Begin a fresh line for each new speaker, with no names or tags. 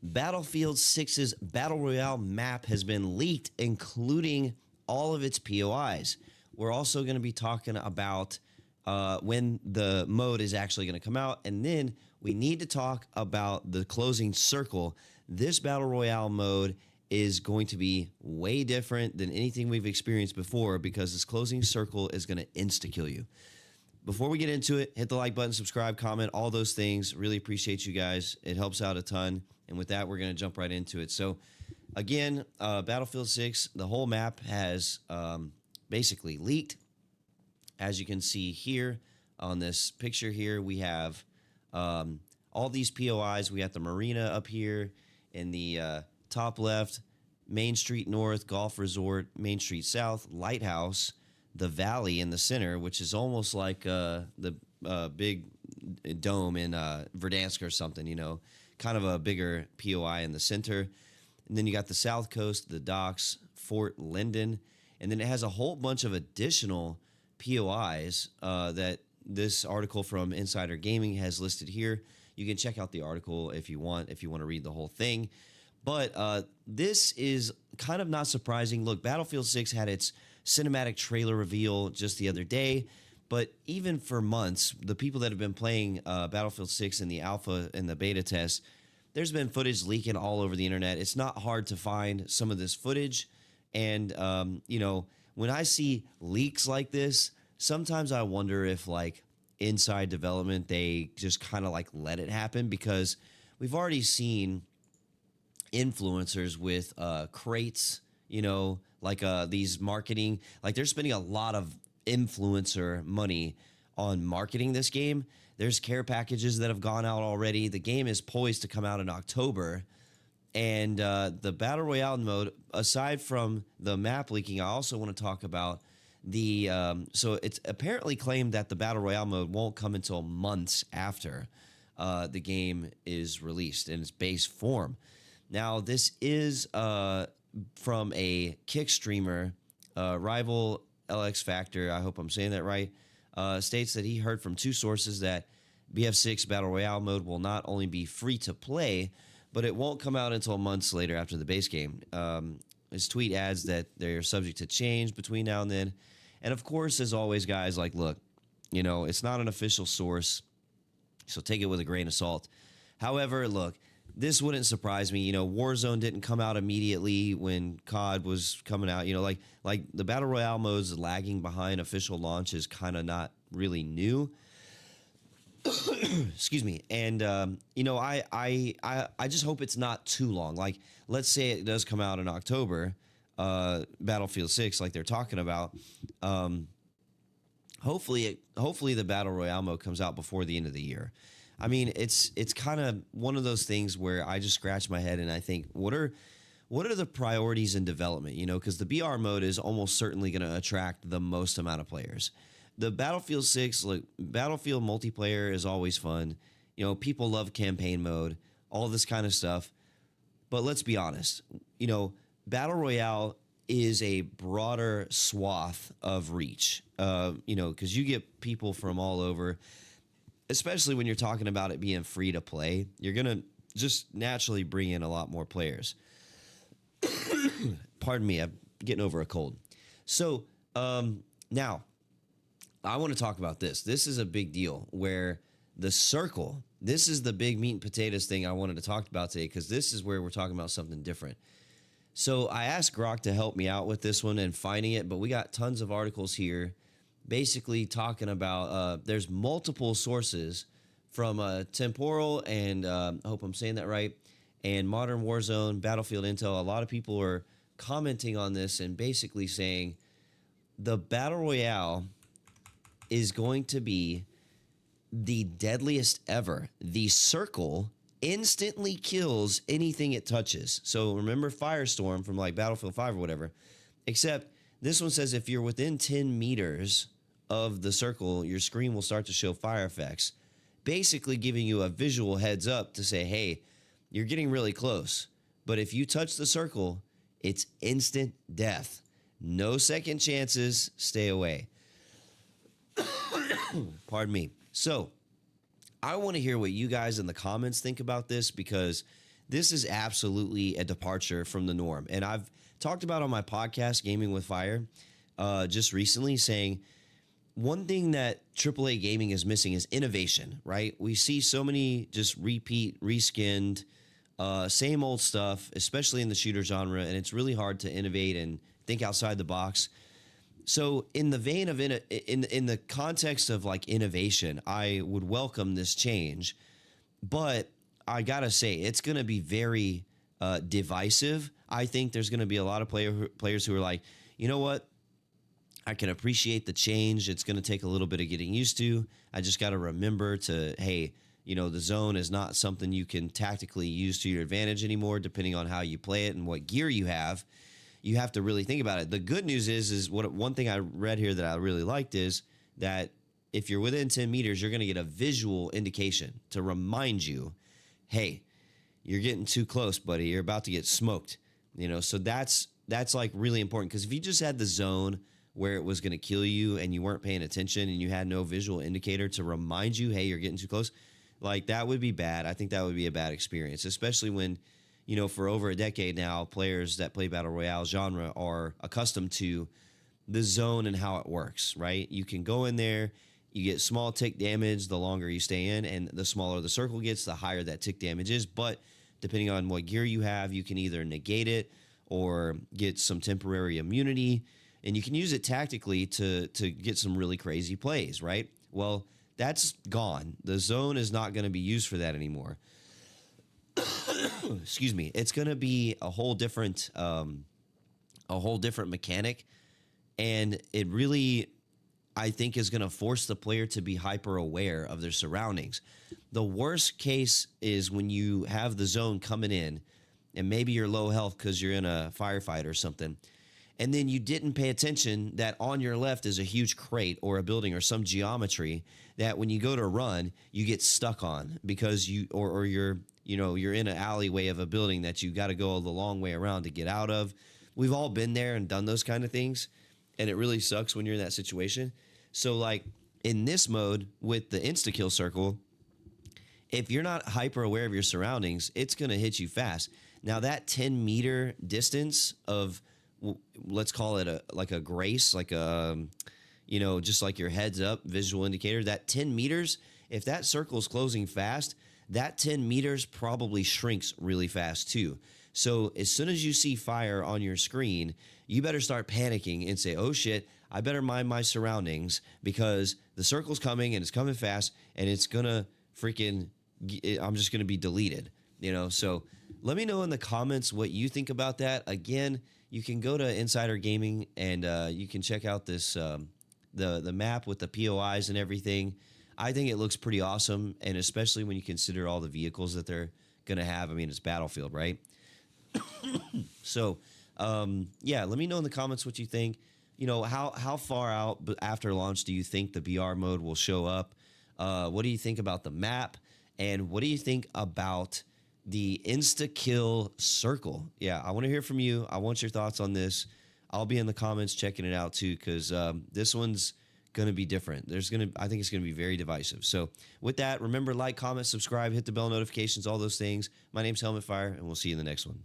Battlefield 6's Battle Royale map has been leaked, including all of its POIs. We're also going to be talking about when the mode is actually going to come out. And then we need to talk about the closing circle. This Battle Royale mode is going to be way different than anything we've experienced before because this closing circle is going to insta-kill you. Before we get into it, hit the like button, subscribe, comment, all those things. Really appreciate you guys. It helps out a ton. And with that, we're going to jump right into it. So, again, Battlefield 6, the whole map has basically leaked. As you can see here on this picture here, we have all these POIs. We got the marina up here in the top left, Main Street North, Golf Resort, Main Street South, Lighthouse, the Valley in the center, which is almost like the big dome in Verdansk or something, you know, kind of a bigger POI in the center. And then you got the South Coast, the docks, Fort Linden, and then it has a whole bunch of additional POIs that this article from Insider Gaming has listed here. You can check out the article if you want to read the whole thing. But this is kind of not surprising. Look, Battlefield 6 had its cinematic trailer reveal just the other day, but even for months, the people that have been playing Battlefield 6 in the alpha and the beta test, there's been footage leaking all over the internet. It's not hard to find some of this footage. And, you know, when I see leaks like this, sometimes I wonder if, like, inside development, they just kind of, like, let it happen because we've already seen influencers with crates, you know, like these marketing, like they're spending a lot of influencer money on marketing this game. There's care packages that have gone out already. The game is poised to come out in October. And the Battle Royale mode, aside from the map leaking, I also want to talk about the, so it's apparently claimed that the Battle Royale mode won't come until months after the game is released in its base form. Now, this is from a Kick streamer, Rival LX Factor, I hope I'm saying that right, states that he heard from two sources that BF6 Battle Royale mode will not only be free to play, but it won't come out until months later after the base game. His tweet adds that they're subject to change between now and then. And of course, as always, guys, like, look, you know, it's not an official source, so take it with a grain of salt. However, look, this wouldn't surprise me. You know, Warzone didn't come out immediately when COD was coming out. You know, like the Battle Royale modes lagging behind official launch is kind of not really new. Excuse me. And you know, I just hope it's not too long. Like, let's say it does come out in October, Battlefield 6, like they're talking about. Hopefully the Battle Royale mode comes out before the end of the year. I mean, it's kind of one of those things where I just scratch my head and I think, what are the priorities in development? You know, because the BR mode is almost certainly going to attract the most amount of players. The Battlefield 6, look, Battlefield multiplayer is always fun. You know, people love campaign mode, all this kind of stuff. But let's be honest, you know, Battle Royale is a broader swath of reach, you know, because you get people from all over. Especially when you're talking about it being free to play, you're going to just naturally bring in a lot more players. Pardon me, I'm getting over a cold. So now, I want to talk about this. This is a big deal where the circle, this is the big meat and potatoes thing I wanted to talk about today because this is where we're talking about something different. So I asked Grok to help me out with this one and finding it, but we got tons of articles here basically talking about there's multiple sources from Temporal and I hope I'm saying that right, and Modern Warzone, Battlefield Intel. A lot of people are commenting on this and basically saying the Battle Royale is going to be the deadliest ever. The circle instantly kills anything it touches. So remember Firestorm from like Battlefield 5 or whatever, except this one says if you're within 10 meters of the circle, your screen will start to show fire effects, basically giving you a visual heads up to say, hey, you're getting really close. But if you touch the circle, it's instant death. No second chances, stay away. Pardon me. So I want to hear what you guys in the comments think about this because this is absolutely a departure from the norm. And I've talked about on my podcast, Gaming with Fire, just recently, saying one thing that AAA gaming is missing is innovation, right? We see so many just repeat, reskinned, same old stuff, especially in the shooter genre, and it's really hard to innovate and think outside the box. So, in the vein of in the context of like innovation, I would welcome this change, but I gotta say it's going to be very divisive. I think there's going to be a lot of players who are like, you know what, I can appreciate the change. It's going to take a little bit of getting used to. I just got to remember to, hey, the zone is not something you can tactically use to your advantage anymore, depending on how you play it and what gear you have. You have to really think about it. The good news is one thing I read here that I really liked is that if you're within 10 meters, you're going to get a visual indication to remind you, hey, you're getting too close, buddy. You're about to get smoked. So that's like really important, because if you just had the zone where it was going to kill you and you weren't paying attention and you had no visual indicator to remind you, hey, you're getting too close, like that would be bad. I think that would be a bad experience, especially when, for over a decade now, players that play Battle Royale genre are accustomed to the zone and how it works, right? You can go in there, you get small tick damage the longer you stay in, and the smaller the circle gets, the higher that tick damage is. But depending on what gear you have, you can either negate it or get some temporary immunity, and you can use it tactically to get some really crazy plays, right? Well, that's gone. The zone is not going to be used for that anymore. Excuse me. It's going to be a whole different mechanic, and it really, I think, is going to force the player to be hyper aware of their surroundings. The worst case is when you have the zone coming in, and maybe you're low health because you're in a firefight or something, and then you didn't pay attention that on your left is a huge crate or a building or some geometry that when you go to run, you get stuck on because you're in an alleyway of a building that you got to go the long way around to get out of. We've all been there and done those kind of things, and it really sucks when you're in that situation. So, like, in this mode with the insta-kill circle, if you're not hyper aware of your surroundings, it's going to hit you fast. Now, that 10-meter distance of, let's call it a grace, like just like your heads up visual indicator, that 10 meters, if that circle is closing fast, that 10 meters probably shrinks really fast too. So as soon as you see fire on your screen, you better start panicking and say, oh shit, I better mind my surroundings because the circle's coming and it's coming fast and it's gonna I'm just gonna be deleted, So let me know in the comments what you think about that. Again, you can go to Insider Gaming and you can check out this the map with the POIs and everything. I think it looks pretty awesome, and especially when you consider all the vehicles that they're going to have. I mean, it's Battlefield, right? So, let me know in the comments what you think. How far out after launch do you think the BR mode will show up? What do you think about the map? And what do you think about the insta-kill circle? Yeah, I want to hear from you. I want your thoughts on this. I'll be in the comments checking it out too, because this one's going to be different. I think it's going to be very divisive. So with that, remember, like, comment, subscribe, hit the bell notifications, all those things. My name's Helmet Fire, and we'll see you in the next one.